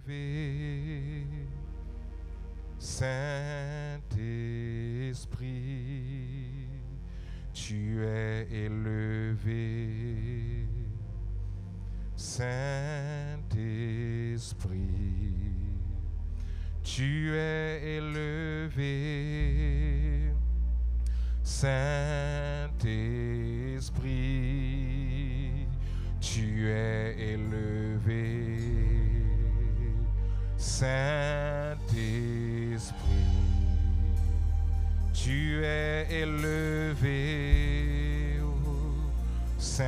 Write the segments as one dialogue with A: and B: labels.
A: élevé, Saint-Esprit, tu es élevé, Saint-Esprit, tu es élevé, Saint-Esprit, tu es élevé, Saint-Esprit, tu es élevé, Saint-Esprit,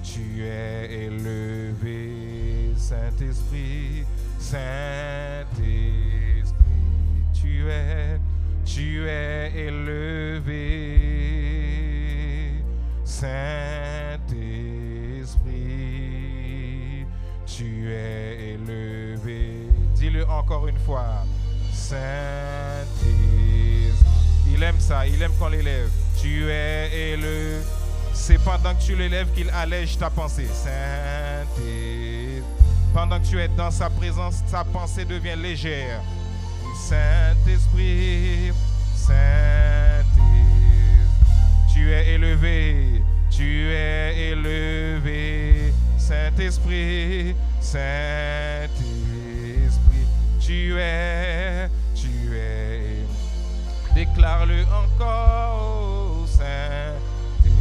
A: tu es élevé, Saint-Esprit, Saint-Esprit, tu es élevé, Saint-Esprit, tu es élevé. Dis-le encore une fois. Saint-Esprit. Il aime ça, il aime qu'on l'élève. Tu es élevé. C'est pendant que tu l'élèves qu'il allège ta pensée. Saint-Esprit. Pendant que tu es dans sa présence, ta pensée devient légère. Saint-Esprit, Saint-Esprit, tu es élevé, Saint-Esprit, Saint-Esprit, tu es, déclare-le encore, Saint-Esprit,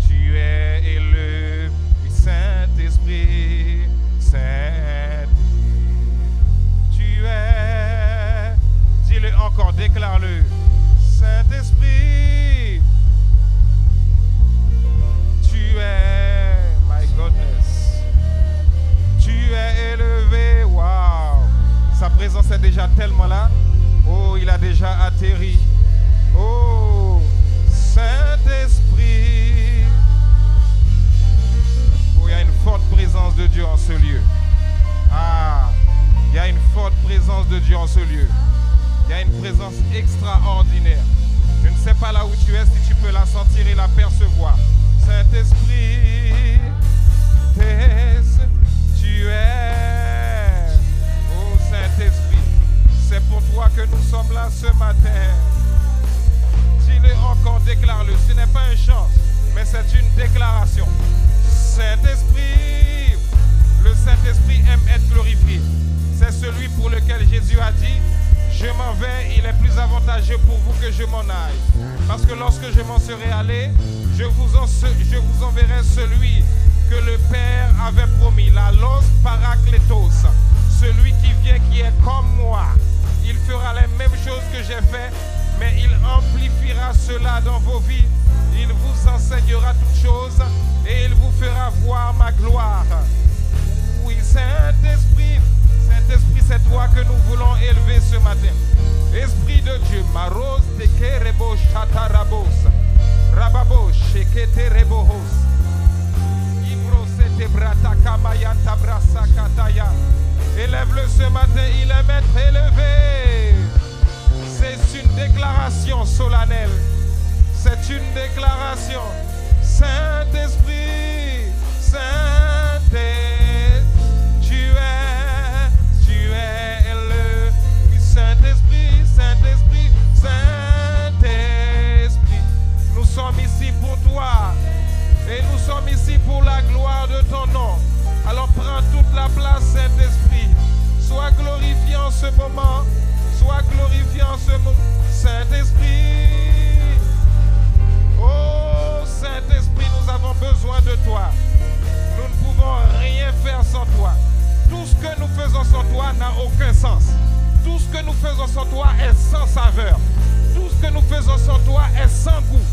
A: tu es élevé, Saint-Esprit, Saint-Esprit, tu es, dis-le encore, déclare-le, Saint-Esprit, tu es, my goodness, tu es élevé, wow, sa présence est déjà tellement là, oh, il a déjà atterri, oh, Saint-Esprit, oh, il y a une forte présence de Dieu en ce lieu, ah, il y a une forte présence de Dieu en ce lieu, il y a une présence extraordinaire. Je ne sais pas là où tu es, si tu peux la sentir et la percevoir. Saint-Esprit, tu es, oh Saint-Esprit, c'est pour toi que nous sommes là ce matin. Dis-le encore, déclare-le. Ce n'est pas un chant, mais c'est une déclaration. Saint-Esprit, le Saint-Esprit aime être glorifié. C'est celui pour lequel Jésus a dit: je m'en vais, il est plus avantageux pour vous que je m'en aille. Parce que lorsque je m'en serai allé, je vous enverrai celui que le Père avait promis, la Los Parakletos, celui qui vient, qui est comme moi. Il fera les mêmes choses que j'ai fait, mais il amplifiera cela dans vos vies. Il vous enseignera toutes choses et il vous fera voir ma gloire. Oui, Saint-Esprit, Saint-Esprit, c'est toi que nous voulons élever ce matin. Esprit de Dieu, Maros de Kerebo Chatarabos, Rababo Shekete Rebohos, Ibro Sete Brata Kamayanta Brasa Kataya. Élève-le ce matin, il aime être élevé. C'est une déclaration solennelle. C'est une déclaration. Saint-Esprit, Saint-Esprit, tu es le Saint-Esprit, Saint-Esprit, Saint-Esprit. Nous sommes ici pour toi et nous sommes ici pour la gloire de ton nom. Alors prends toute la place, Saint-Esprit. Sois glorifié en ce moment. Sois glorifié en ce moment. Saint-Esprit. Oh, Saint-Esprit, nous avons besoin de toi. Nous ne pouvons rien faire sans toi. Tout ce que nous faisons sans toi n'a aucun sens. Tout ce que nous faisons sans toi est sans saveur. Tout ce que nous faisons sans toi est sans goût.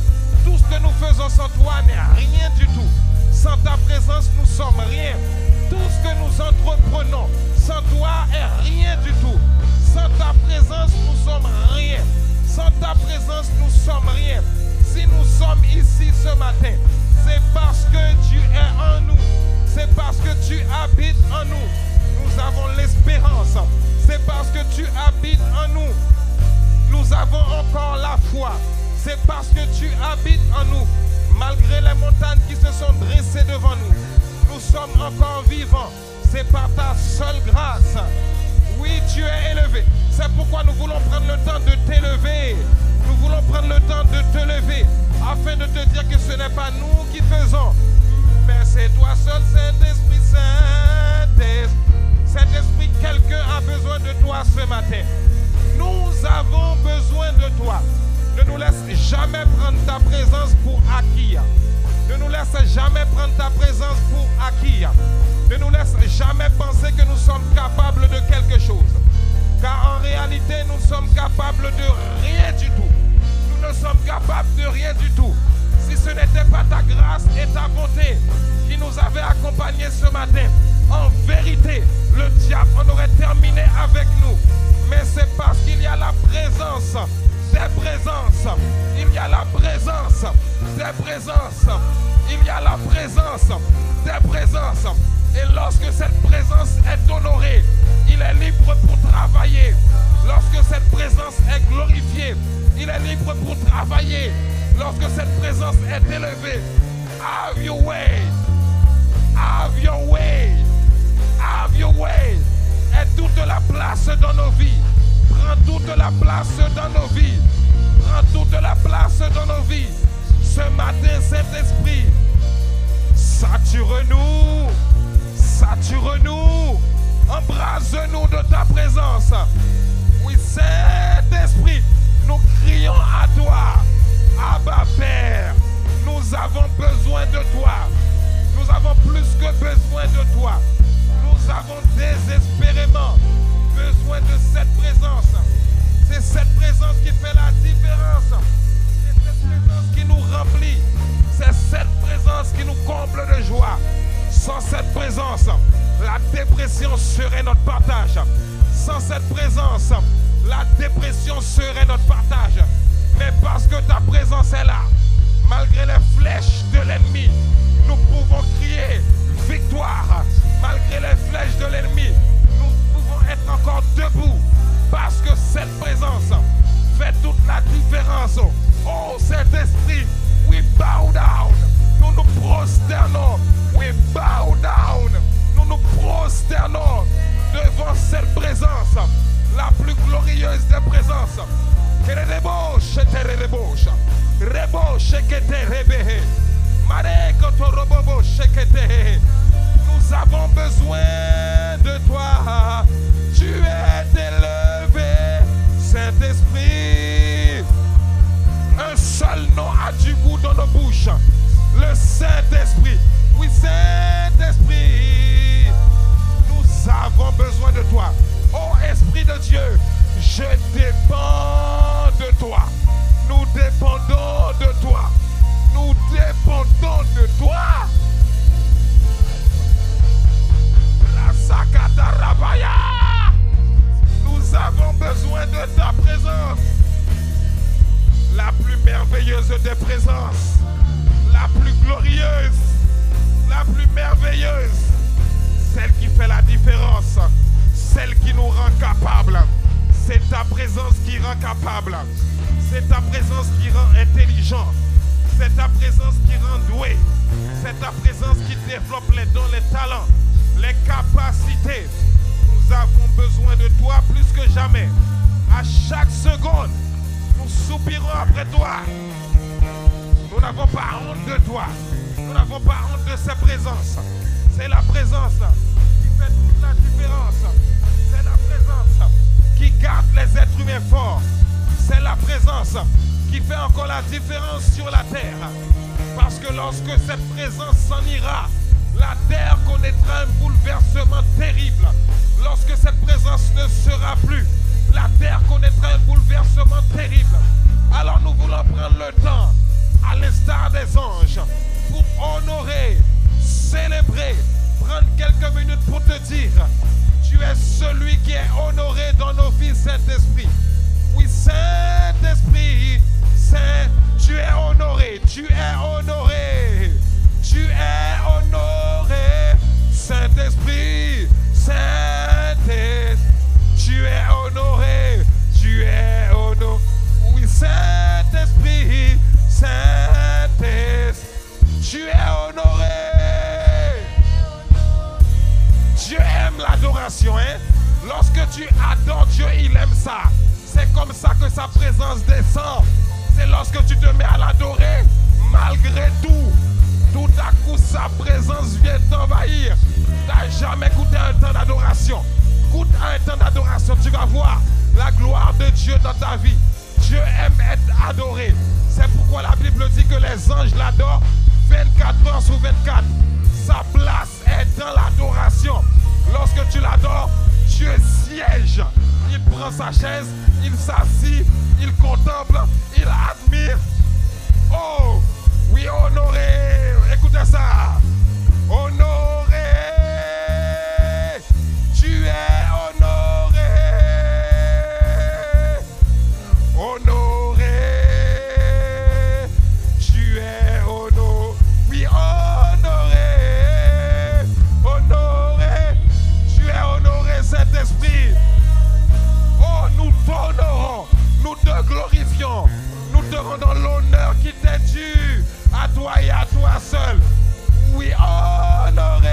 A: Tout ce que nous faisons sans toi n'est rien du tout. Sans ta présence, nous sommes rien. Tout ce que nous entreprenons sans toi est rien du tout. Sans ta présence, nous sommes rien. Sans ta présence, nous sommes rien. Si nous sommes ici ce matin, c'est parce que tu es en nous. C'est parce que tu habites en nous. Nous avons l'espérance. C'est parce que tu habites en nous. Nous avons encore la foi. C'est parce que tu habites en nous. Malgré les montagnes qui se sont dressées devant nous, nous sommes encore vivants. C'est par ta seule grâce. Oui, tu es élevé. C'est pourquoi nous voulons prendre le temps de t'élever. Nous voulons prendre le temps de te lever afin de te dire que ce n'est pas nous qui faisons, mais c'est toi seul, Saint-Esprit, Saint-Esprit, quelqu'un a besoin de toi ce matin. Nous avons besoin de toi. Ne nous laisse jamais prendre ta présence pour acquis. Ne nous laisse jamais prendre ta présence pour acquis. Ne nous laisse jamais penser que nous sommes capables de quelque chose. Car en réalité, nous sommes capables de rien du tout. Nous ne sommes capables de rien du tout. Si ce n'était pas ta grâce et ta bonté qui nous avaient accompagnés ce matin, en vérité, le diable en aurait terminé avec nous. Mais c'est parce qu'il y a la présence, des présences. Il y a la présence, des présences. Il y a la présence, des présences. Et lorsque cette présence est honorée, il est libre pour travailler. Lorsque cette présence est glorifiée, il est libre pour travailler. Lorsque cette présence est élevée, have your way. Have your way. Have your way. Et toute la place dans nos vies. Prends toute la place dans nos vies. Prends toute la place dans nos vies. Ce matin, Saint-Esprit, sature-nous. Sature-nous. Embrase-nous de ta présence. Oui, Saint-Esprit, nous crions à toi. Abba Père, nous avons besoin de toi. Nous avons plus que besoin de toi. Nous avons désespérément besoin de cette présence. C'est cette présence qui fait la différence. C'est cette présence qui nous remplit. C'est cette présence qui nous comble de joie. Sans cette présence, la dépression serait notre partage. Sans cette présence, la dépression serait notre partage. Mais parce que ta présence est là, malgré les flèches de l'ennemi, nous pouvons crier victoire. Malgré les flèches de l'ennemi, nous pouvons être encore debout. Parce que cette présence fait toute la différence. Oh Saint-Esprit, we bow down. Nous nous prosternons. We bow down. Nous nous prosternons devant cette présence, la plus glorieuse des présences. Nous avons besoin de toi. Tu es élevé, Saint-Esprit. Un seul nom a du goût dans nos bouches. Le Saint-Esprit. Oui, Saint-Esprit. Nous avons besoin de toi. Oh Esprit de Dieu, je dépends de toi. Nous dépendons de toi. Nous dépendons de toi. Nous avons besoin de ta présence. La plus merveilleuse des présences. La plus glorieuse. La plus merveilleuse. Celle qui fait la différence. Celle qui nous rend capables. C'est ta présence qui rend capable. C'est ta présence qui rend intelligent. C'est ta présence qui rend doué. C'est ta présence qui développe les dons, les talents, les capacités. Nous avons besoin de toi plus que jamais. À chaque seconde, nous soupirons après toi. Nous n'avons pas honte de toi. Nous n'avons pas honte de sa présence. C'est la présence qui fait toute la différence. C'est la présence qui garde les êtres humains forts. C'est la présence qui fait encore la différence sur la terre. Parce que lorsque cette présence s'en ira, la terre connaîtra un bouleversement terrible. Lorsque cette présence ne sera plus, la terre connaîtra un bouleversement terrible. Alors nous voulons prendre le temps, à l'instar des anges, pour honorer, célébrer, prendre quelques minutes pour te dire, tu es celui qui est honoré dans nos vies, Saint-Esprit. Oui, Saint-Esprit, Saint, tu es honoré, tu es honoré, tu es honoré, Saint-Esprit, Saint-Esprit, tu es honoré, tu es honoré. Oui, Saint-Esprit, Saint-Esprit, Tu es honoré. Dieu aime l'adoration, hein? Lorsque tu adores Dieu, il aime ça. C'est comme ça que sa présence descend. C'est lorsque tu te mets à l'adorer, malgré tout. Tout à coup, sa présence vient t'envahir. Tu n'as jamais goûté un temps d'adoration. Goûte un temps d'adoration, tu vas voir la gloire de Dieu dans ta vie. Dieu aime être adoré. C'est pourquoi la Bible dit que les anges l'adorent 24 heures sur 24. Sa place est dans l'adoration. Lorsque tu l'adores, Dieu siège. Il prend sa chaise, il s'assit, il contemple, il admire. Oh, oui, honoré. Écoutez ça. Honoré. Tu es honoré. Honoré. Tu es honoré. Oui, honoré. Honoré. Tu es honoré, Saint-Esprit. Oh, nous t'honorons. Nous te glorifions. Nous te rendons l'honneur qui t'est dû. À toi et à toi seul. Oui, honoré.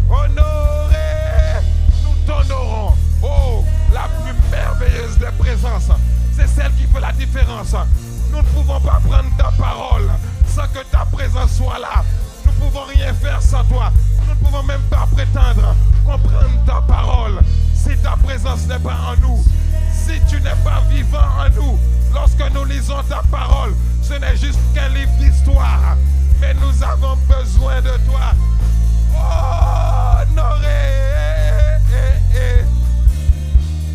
A: Honoré. Nous t'honorons. Oh, la plus merveilleuse des présences. C'est celle qui fait la différence. Nous ne pouvons pas prendre ta parole sans que ta présence soit là. Nous ne pouvons rien faire sans toi. Nous ne pouvons même pas prétendre comprendre ta parole si ta présence n'est pas en nous. Si tu n'es pas vivant en nous, lorsque nous lisons ta parole, ce n'est juste qu'un livre d'histoire. Mais nous avons besoin de toi. Honoré.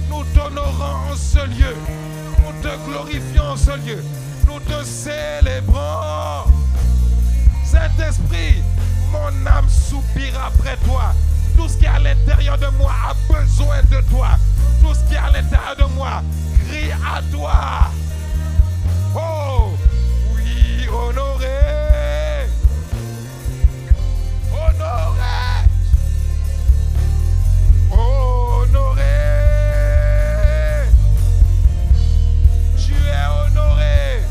A: Nous t'honorons en ce lieu. Nous te glorifions en ce lieu. Nous te célébrons. Saint-Esprit, mon âme soupire après toi. Tout ce qui est à l'intérieur de moi a besoin de toi. Tout ce qui est à l'intérieur de moi crie à toi. Oh, oui, honoré. Honoré. Honoré. Tu es honoré.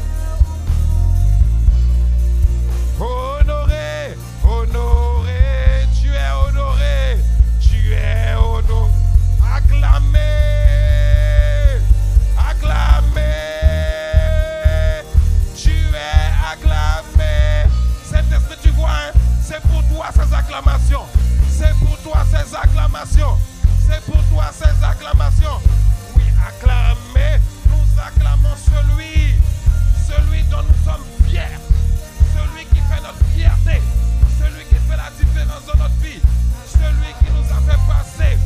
A: Honoré. Honoré. Tu es honoré. Tu es honoré. Acclamé. Acclamé. Tu es acclamé. Saint-Esprit, tu vois, hein? C'est pour toi ces acclamations. C'est pour toi ces acclamations. C'est pour toi ces acclamations. Oui, acclamé. Nous acclamons celui dont nous sommes fiers. Celui qui fait notre fierté. Celui qui fait la différence dans notre vie. Celui qui nous a fait passer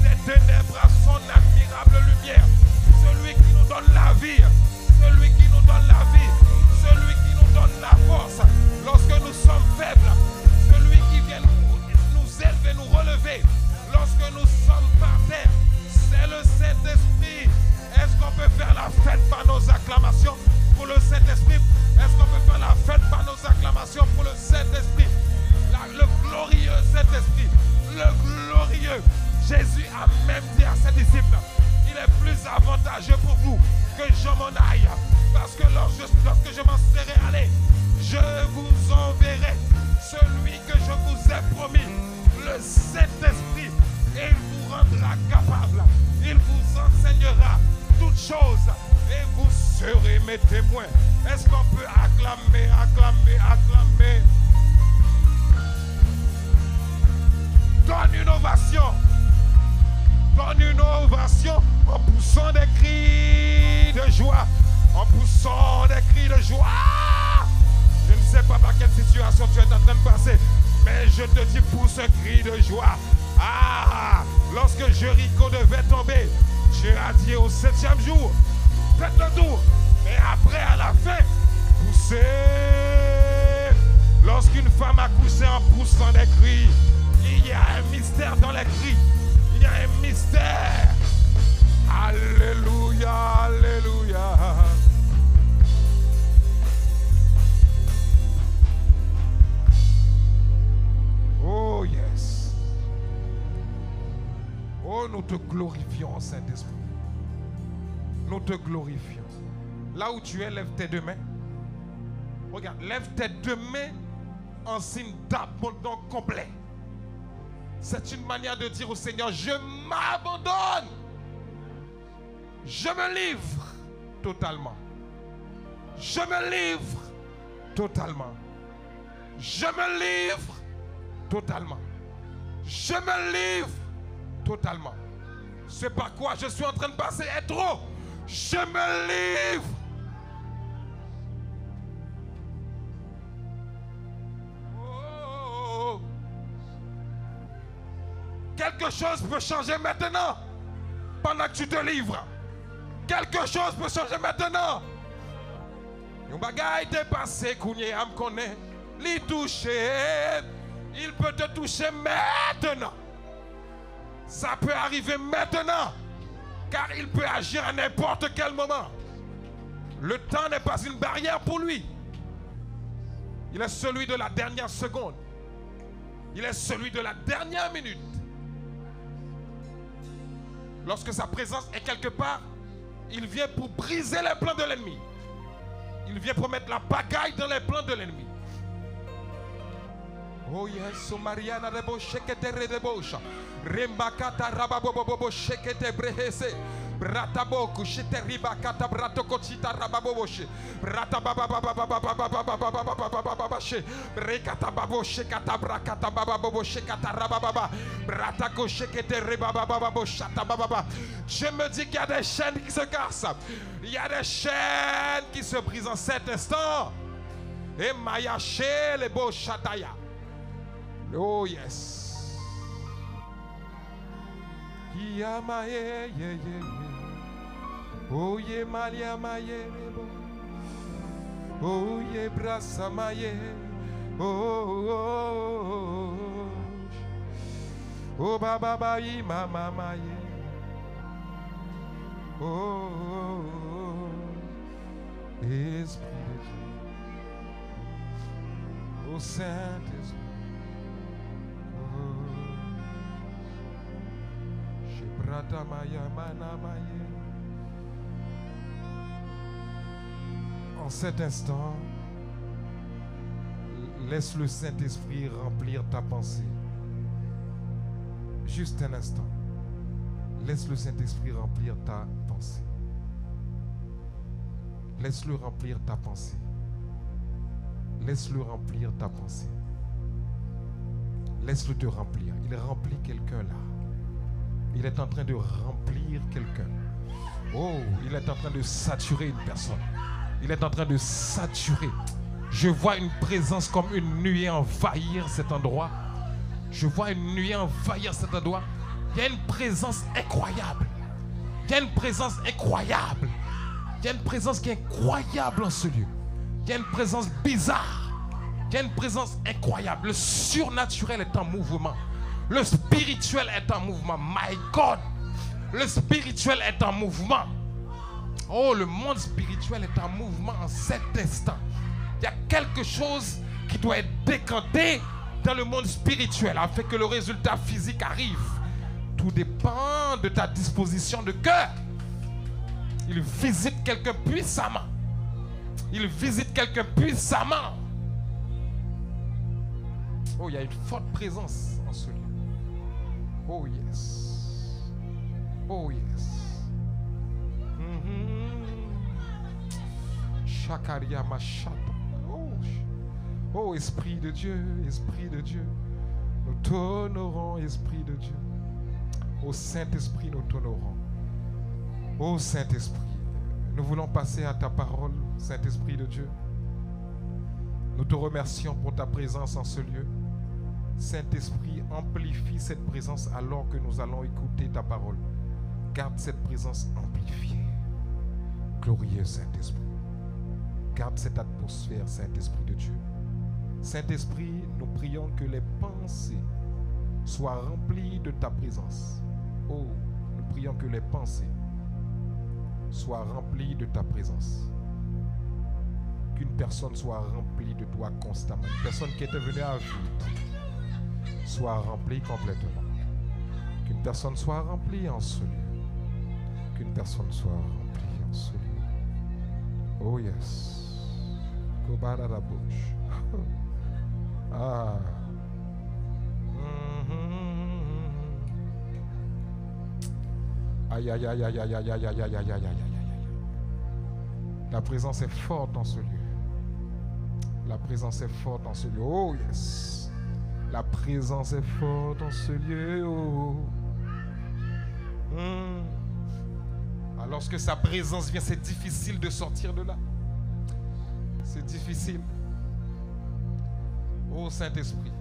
A: des ténèbres à son admirable lumière. Celui qui nous donne la vie. Celui qui nous donne la vie. Celui qui nous donne la force. Lorsque nous sommes faibles. Celui qui vient nous élever, nous relever. Lorsque nous sommes par terre. C'est le Saint-Esprit. Est-ce qu'on peut faire la fête par nos acclamations pour le Saint-Esprit? Est-ce qu'on peut faire la fête par nos acclamations pour le Saint-Esprit? Le glorieux Saint-Esprit. Le glorieux. Jésus a même dit à ses disciples, il est plus avantageux pour vous que je m'en aille. Parce que lorsque je m'en serai allé, je vous enverrai celui que je vous ai promis, le Saint-Esprit. Et il vous rendra capable. Il vous enseignera toutes choses. Et vous serez mes témoins. Est-ce qu'on peut acclamer, acclamer, acclamer? Donne une ovation. Donne une ovation en poussant des cris de joie. En poussant des cris de joie. Je ne sais pas par quelle situation tu es en train de passer, mais je te dis pousse un cri de joie. Ah, lorsque Jéricho devait tomber, Dieu a dit au 7e jour, faites le tour. Mais après, à la fin, poussez. Lorsqu'une femme a couché en poussant des cris, il y a un mystère dans les cris. Il y a un mystère. Alléluia, alléluia. Oh yes. Oh, nous te glorifions, Saint-Esprit. Nous te glorifions. Là où tu es, lève tes deux mains. Regarde, lève tes deux mains en signe d'abandon complet. C'est une manière de dire au Seigneur, je m'abandonne. Je me livre totalement. Je me livre totalement. Je me livre totalement. Je me livre totalement. C'est par quoi je suis en train de passer est trop. Je me livre. Oh. Quelque chose peut changer maintenant. Pendant que tu te livres. Quelque chose peut changer maintenant. Yon bagay te passé, kounye am konnen. Li touche. Il peut te toucher maintenant. Ça peut arriver maintenant. Car il peut agir à n'importe quel moment. Le temps n'est pas une barrière pour lui. Il est celui de la dernière seconde. Il est celui de la dernière minute. Lorsque sa présence est quelque part, il vient pour briser les plans de l'ennemi. Il vient pour mettre la pagaille dans les plans de l'ennemi. Oh yes, so Mariana rebo shekete redebosha. Rembakata rababobobo shekete brehese. Brataboku shete ribakata bratokochita rababoboshe. Bratabababababababababababababababababashe. Brekata babo shekata brakata bababobo shekata rabababa. Bratako shekete rebababababo shata bababa. Je me dis qu'il y a des chaînes qui se cassent. Il y a des chaînes qui se brisent en cet instant. Et mayache les beaux chataya. Oh yes. Yamaye ye ye. Oh ye malia maye. Oh ye brasa maye. Oh. Oh baba bayi mama maye. Oh. Esprit de Dieu. Oh Saint-Esprit. En cet instant, laisse le Saint-Esprit remplir ta pensée. Juste un instant. Laisse le Saint-Esprit remplir ta pensée. Laisse-le remplir ta pensée. Laisse-le remplir ta pensée. Laisse-le te remplir. Il remplit quelqu'un là. Il est en train de remplir quelqu'un. Oh, il est en train de saturer une personne. Il est en train de saturer. Je vois une présence comme une nuée envahir cet endroit. Je vois une nuée envahir cet endroit. Il y a une présence incroyable. Il y a une présence incroyable. Il y a une présence qui est incroyable en ce lieu. Il y a une présence bizarre. Il y a une présence incroyable. Le surnaturel est en mouvement. Le spirituel est en mouvement. My God. Le spirituel est en mouvement. Oh, le monde spirituel est en mouvement en cet instant. Il y a quelque chose qui doit être décanté dans le monde spirituel afin que le résultat physique arrive. Tout dépend de ta disposition de cœur. Il visite quelqu'un puissamment. Il visite quelqu'un puissamment. Oh, il y a une forte présence en ce lieu. Oh yes. Oh yes. Chakaria machata. Oh, Esprit de Dieu, Esprit de Dieu. Nous t'honorons, Esprit de Dieu. Ô Saint-Esprit, nous t'honorons. Ô Saint-Esprit, nous voulons passer à ta parole, Saint-Esprit de Dieu. Nous te remercions pour ta présence en ce lieu. Saint-Esprit, amplifie cette présence alors que nous allons écouter ta parole. Garde cette présence amplifiée. Glorieux Saint-Esprit. Garde cette atmosphère, Saint-Esprit de Dieu. Saint-Esprit, nous prions que les pensées soient remplies de ta présence. Oh, nous prions que les pensées soient remplies de ta présence. Qu'une personne soit remplie de toi constamment. Une personne qui était venue à vide soit remplie complètement. Qu'une personne soit remplie en ce lieu. Qu'une personne soit remplie en ce lieu. Oh yes. Ah. Aïe, aïe, aïe, aïe, aïe, aïe, aïe, aïe, aïe, aïe, aïe, aïe. La présence est forte dans ce lieu. La présence est forte dans ce lieu. Oh yes. La présence est forte dans ce lieu. Oh. Alors, lorsque sa présence vient, c'est difficile de sortir de là. C'est difficile. Oh Saint-Esprit,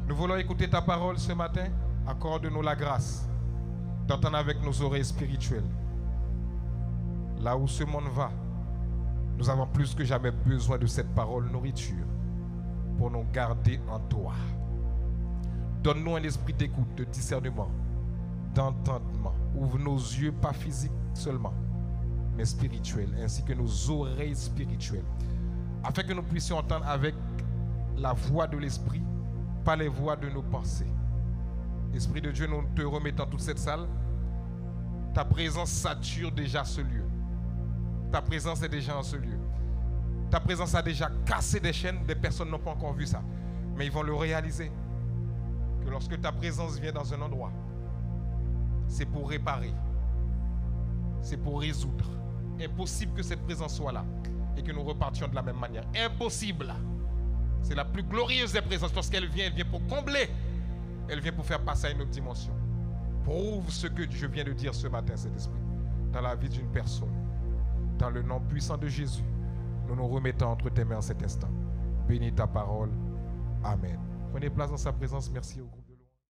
A: nous voulons écouter ta parole ce matin. Accorde-nous la grâce d'entendre avec nos oreilles spirituelles. Là où ce monde va, nous avons plus que jamais besoin de cette parole nourriture pour nous garder en toi. Donne-nous un esprit d'écoute, de discernement, d'entendement. Ouvre nos yeux, pas physiques seulement, mais spirituels, ainsi que nos oreilles spirituelles, afin que nous puissions entendre avec la voix de l'Esprit, pas les voix de nos pensées. Esprit de Dieu, nous te remettons toute cette salle. Ta présence sature déjà ce lieu. Ta présence est déjà en ce lieu. Ta présence a déjà cassé des chaînes. Des personnes n'ont pas encore vu ça, mais ils vont le réaliser. Que lorsque ta présence vient dans un endroit, c'est pour réparer, c'est pour résoudre. Impossible que cette présence soit là et que nous repartions de la même manière. Impossible. C'est la plus glorieuse des présences. Lorsqu'elle vient, elle vient pour combler. Elle vient pour faire passer à une autre dimension. Prouve ce que je viens de dire ce matin, cet esprit, dans la vie d'une personne. Dans le nom puissant de Jésus, nous nous remettons entre tes mains en cet instant. Bénis ta parole. Amen. Prenez place dans sa présence. Merci au